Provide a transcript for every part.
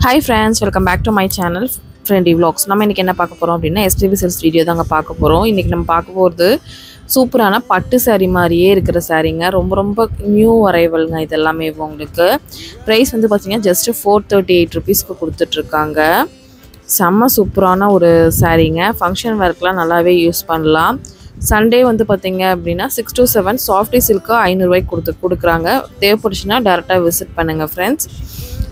Hi friends, welcome back to my channel Friendly Vlogs. நம்ம இன்னைக்கு என்ன பார்க்க போறோம் அப்படினா STB sales வீடியோ தாங்க பார்க்க போறோம். இன்னைக்கு நம்ம பார்க்க போறது சூப்பரான பட்டு saree மாதிரியே இருக்கிற சாரீங்க. ரொம்ப நியூ அரைவல்ங்க இது எல்லாமே உங்களுக்கு. பிரைஸ் வந்து பாத்தீங்கன்னா just 438 rupeesக்கு கொடுத்துட்டு இருக்காங்க. செம்ம சூப்பரான ஒரு சாரீங்க. ஃபங்க்ஷன் வேர்க்கெல்லாம் நல்லாவே யூஸ் பண்ணலாம். சண்டே வந்து பாத்தீங்க அப்படினா 6 to 7 சாஃப்டி சில்க் 500 ரூபாய்க்கு கொடுக்குறாங்க. தேவைப்பட்டுச்சுனா டைரக்டா விசிட் பண்ணுங்க फ्रेंड्स.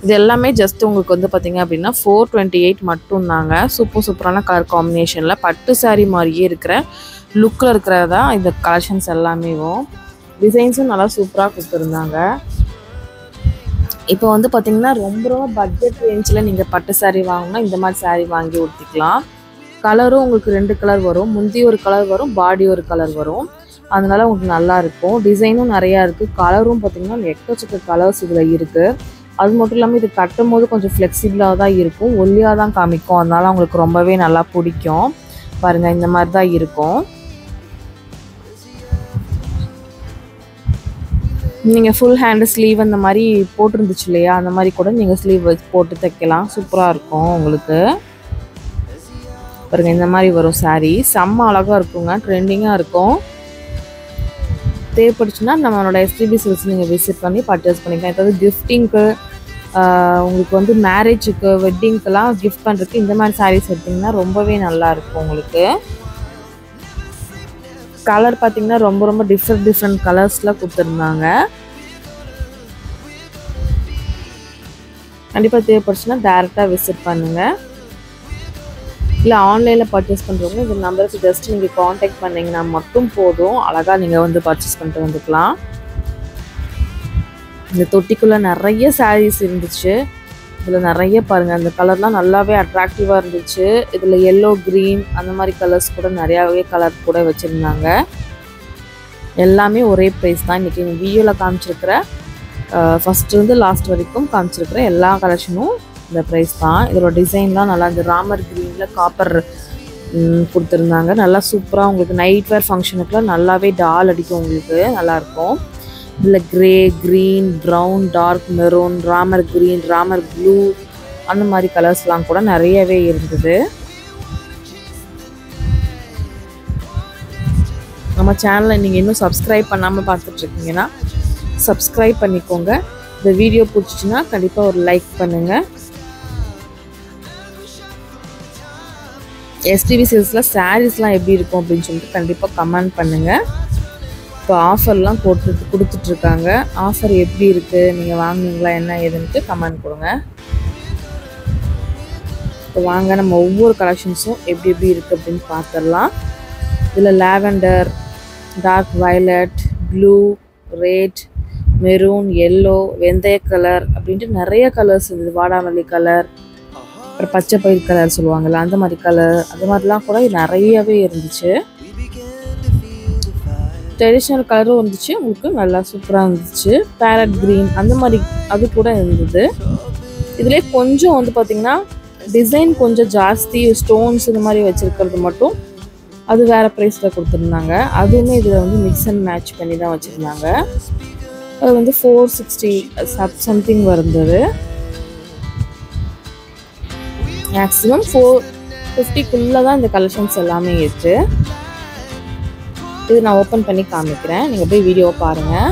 இது எல்லாமே ஜஸ்ட் உங்களுக்கு வந்து பாத்தீங்க அப்படினா 428 மட்டும் தாங்க. சூப்பரான கலர் காம்பினேஷன்ல பட்டு saree மாதிரியே இருக்கிற லுக்ல இருக்குறதா இந்த கலெக்ஷன்ஸ் எல்லாமேவும். டிசைன்ஸும் நல்லா சூப்பரா கொடுத்திருந்தாங்க. இப்போ வந்து பாத்தீங்கன்னா ரொம்ப பட்ஜெட் ரேஞ்சில நீங்க பட்டு saree வாங்குனா இந்த மாதிரி saree வாங்கி ஊத்திக்கலாம். கலரும் உங்களுக்கு ரெண்டு கலர் வரும். முந்தி ஒரு கலர் வரும், பாடி ஒரு கலர் வரும். அதனால உங்களுக்கு நல்லா இருக்கும். டிசைனும் நிறைய இருக்கு. கலரும் பாத்தீங்கன்னா எக்கச்சக்க கலர்ஸ் இதுல இருக்கு. அது மட்டும் இல்லாமல் இது கட்டும்போது கொஞ்சம் ஃப்ளெக்சிபிளாக தான் இருக்கும். ஒல்லியாக தான் காமிக்கும். அதனால உங்களுக்கு ரொம்பவே நல்லா பிடிக்கும். பாருங்கள் இந்த மாதிரி தான் இருக்கும். நீங்கள் ஃபுல் ஹேண்டு ஸ்லீவ் அந்த மாதிரி போட்டிருந்துச்சு இல்லையா, அந்த மாதிரி கூட நீங்கள் ஸ்லீவ் வச்சு போட்டு தைக்கலாம். சூப்பராக இருக்கும் உங்களுக்கு. பாருங்கள் இந்த மாதிரி வரும் saree. செம்ம அழகாக இருக்குங்க. ட்ரெண்டிங்காக இருக்கும். தேவைப்படுச்சுன்னா நம்மளோட STB sales நீங்கள் விசிட் பண்ணி பர்ச்சேஸ் பண்ணிக்கலாம். ஏதாவது கிஃப்டிங்க்கு உங்களுக்கு வந்து மேரேஜுக்கு வெட்டிங்க்கெல்லாம் கிஃப்ட் பண்ணுறதுக்கு இந்த மாதிரி சாரீஸ் எடுத்திங்கன்னா ரொம்பவே நல்லா இருக்கும் உங்களுக்கு. கலர் பார்த்தீங்கன்னா ரொம்ப டிஃப்ரெண்ட் கலர்ஸில் கொடுத்துருந்தாங்க. கண்டிப்பாக தேவைப்படுச்சுன்னா டேரெக்டாக விசிட் பண்ணுங்கள். இல்லை ஆன்லைனில் பர்ச்சேஸ் பண்ணுறவங்க இந்த நம்பருக்கு ஜஸ்ட் நீங்கள் காண்டாக்ட் பண்ணிங்கன்னா மட்டும் போதும். அழகாக நீங்கள் வந்து பர்ச்சேஸ் பண்ணிட்டு வந்துக்கலாம். இந்த தொட்டிக்குள்ளே நிறைய சாரீஸ் இருந்துச்சு. இதில் நிறைய பாருங்கள், அந்த கலர்லாம் நல்லாவே அட்ராக்டிவாக இருந்துச்சு. இதில் எல்லோ க்ரீன் அந்த மாதிரி கலர்ஸ் கூட நிறையாவே கலர் கூட வச்சுருந்தாங்க. எல்லாமே ஒரே ப்ரைஸ் தான். இன்றைக்கி வீடியோவில் காமிச்சிருக்கிற ஃபஸ்ட்டு லாஸ்ட் வரைக்கும் காமிச்சிருக்கிற எல்லா கலெக்ஷனும் இந்த ப்ரைஸ் தான். இதோட டிசைன்லாம் நல்லா இந்த ராமர் க்ரீனில் காப்பர் கொடுத்துருந்தாங்க. நல்லா சூப்பராக உங்களுக்கு நைட் வேர் ஃபங்க்ஷனுக்குலாம் நல்லாவே டால் அடிக்கும். உங்களுக்கு நல்லாயிருக்கும். இதில் grey, green, brown, dark maroon, Ramar green, Ramar blue அந்த மாதிரி கலர்ஸ்லாம் கூட நிறையவே இருந்தது. நம்ம சேனலை நீங்கள் இன்னும் சப்ஸ்கிரைப் பண்ணாமல் பார்த்துட்ருக்கீங்கன்னா சப்ஸ்கிரைப் பண்ணிக்கோங்க. இந்த வீடியோ பிடிச்சிச்சின்னா கண்டிப்பாக ஒரு லைக் பண்ணுங்கள். STB சேல்ஸில் சாரீஸ்லாம் எப்படி இருக்கும் அப்படின்னு சொல்லிட்டு கண்டிப்பாக கமெண்ட் பண்ணுங்கள். இப்போ ஆஃபர்லாம் கொடுத்துட்ருக்காங்க. ஆஃபர் எப்படி இருக்குது, நீங்கள் வாங்குனீங்களா என்ன ஏதுன்ட்டு கமெண்ட் கொடுங்க. இப்போ வாங்க நம்ம ஒவ்வொரு கலெக்ஷன்ஸும் எப்படி இருக்குது அப்படின்னு பார்த்துடலாம். இதில் lavender, dark violet, blue, red, maroon, yellow, வெந்தய கலர் அப்படின்ட்டு நிறைய கலர்ஸ் இருந்தது. வாடாமல்லி கலர், அப்புறம் பச்சை பயிர் கலர் சொல்லுவாங்கள்ல அந்த மாதிரி கலர், அது மாதிரிலாம் கூட நிறையவே இருந்துச்சு. ட்ரெடிஷ்னல் கலரும் இருந்துச்சு. உங்களுக்கு நல்லா சூப்பராக இருந்துச்சு. பேரட் க்ரீன் அந்த மாதிரி அது கூட இருந்தது. இதிலே கொஞ்சம் வந்து பார்த்திங்கன்னா டிசைன் கொஞ்சம் ஜாஸ்தி ஸ்டோன்ஸ் இந்த மாதிரி வச்சுருக்கிறது மட்டும் அது வேறு ப்ரைஸில் கொடுத்துருந்தாங்க. அதுவுமே இதில் வந்து மிக்ஸ் அண்ட் மேட்ச் பண்ணி தான் வச்சுருந்தாங்க. அது வந்து 460 சம்திங் வருந்தது. மேக்ஸிமம் 450க்குள்ளே தான் இந்த கலெக்ஷன்ஸ் எல்லாமே இருக்குது. இது நான் ஓப்பன் பண்ணி காமிக்கிறேன். நீங்கள் போய் வீடியோவை பாருங்கள்.